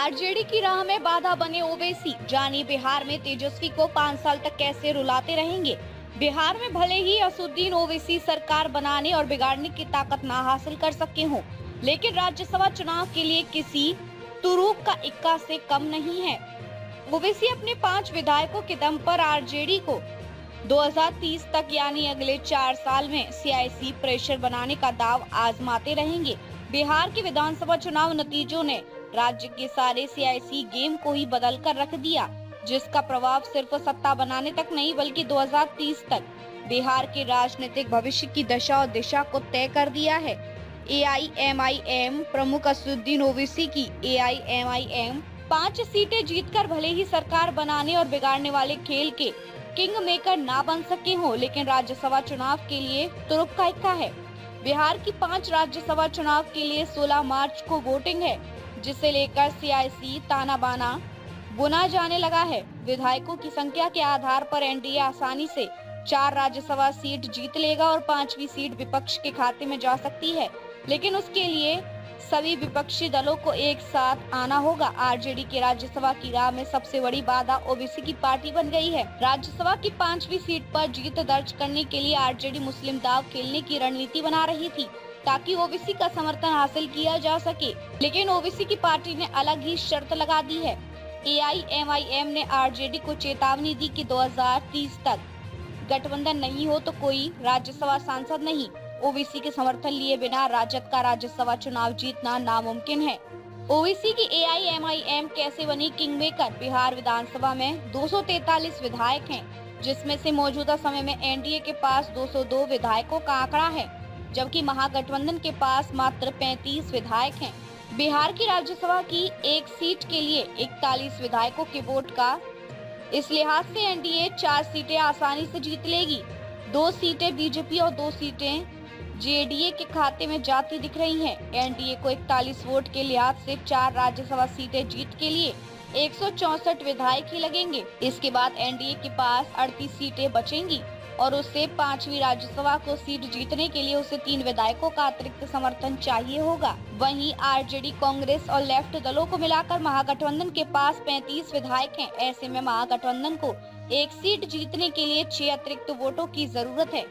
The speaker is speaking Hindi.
आरजेडी की राह में बाधा बने ओवैसी, जानिए बिहार में तेजस्वी को 5 साल तक कैसे रुलाते रहेंगे। बिहार में भले ही असदुद्दीन ओवैसी सरकार बनाने और बिगाड़ने की ताकत ना हासिल कर सके हों, लेकिन राज्यसभा चुनाव के लिए किसी तुरुप का इक्का से कम नहीं है। ओवैसी अपने 5 विधायकों के दम पर आरजेडी को 2030 तक यानी अगले 4 साल में सियासी प्रेशर बनाने का दाव आजमाते रहेंगे। बिहार के विधानसभा चुनाव नतीजों ने राज्य के सारे सियासी गेम को ही बदल कर रख दिया, जिसका प्रभाव सिर्फ सत्ता बनाने तक नहीं बल्कि 2030 तक बिहार के राजनीतिक भविष्य की दशा और दिशा को तय कर दिया है। एआईएमआईएम प्रमुख असदुद्दीन ओवैसी की एआईएमआईएम 5 सीटें जीतकर भले ही सरकार बनाने और बिगाड़ने वाले खेल के किंग मेकर ना बन सके हो, लेकिन राज्यसभा चुनाव के लिए तुरुप का इक्का है। बिहार की 5 राज्यसभा चुनाव के लिए 16 मार्च को वोटिंग है, जिसे लेकर सियासी ताना बाना बुना जाने लगा है। विधायकों की संख्या के आधार पर एनडीए आसानी से 4 राज्यसभा सीट जीत लेगा और 5वीं सीट विपक्ष के खाते में जा सकती है, लेकिन उसके लिए सभी विपक्षी दलों को एक साथ आना होगा। आरजेडी के राज्यसभा की राह में सबसे बड़ी बाधा ओबीसी की पार्टी बन गई है। राज्यसभा की 5वीं सीट पर जीत दर्ज करने के लिए आरजेडी मुस्लिम दाव खेलने की रणनीति बना रही थी, ताकि ओबीसी का समर्थन हासिल किया जा सके, लेकिन ओबीसी की पार्टी ने अलग ही शर्त लगा दी है। एआईएमआईएम ने आरजेडी को चेतावनी दी कि 2030 तक गठबंधन नहीं हो तो कोई राज्यसभा सांसद नहीं। ओबीसी के समर्थन लिए बिना राजद का राज्यसभा चुनाव जीतना नामुमकिन है। ओबीसी की एआईएमआईएम कैसे बनी किंग मेकर? बिहार विधानसभा में 243 विधायक हैं, जिसमें से मौजूदा समय में एनडीए के पास 202 विधायकों का आंकड़ा है, जबकि महागठबंधन के पास मात्र 35 विधायक हैं। बिहार की राज्यसभा की एक सीट के लिए 41 विधायकों के वोट का इस लिहाज से एनडीए 4 सीटें आसानी से जीत लेगी। 2 सीटें बीजेपी और 2 सीटें जेडीए के खाते में जाती दिख रही हैं। एनडीए को 41 वोट के लिहाज से 4 राज्यसभा सीटें जीत के लिए 164 विधायक ही लगेंगे। इसके बाद एनडीए के पास 38 सीटें बचेंगी और उससे 5वीं राज्यसभा को सीट जीतने के लिए उसे 3 विधायकों का अतिरिक्त समर्थन चाहिए होगा। वहीं आरजेडी, कांग्रेस और लेफ्ट दलों को मिलाकर महागठबंधन के पास 35 विधायक हैं। ऐसे में महागठबंधन को एक सीट जीतने के लिए 6 अतिरिक्त वोटों की जरूरत है।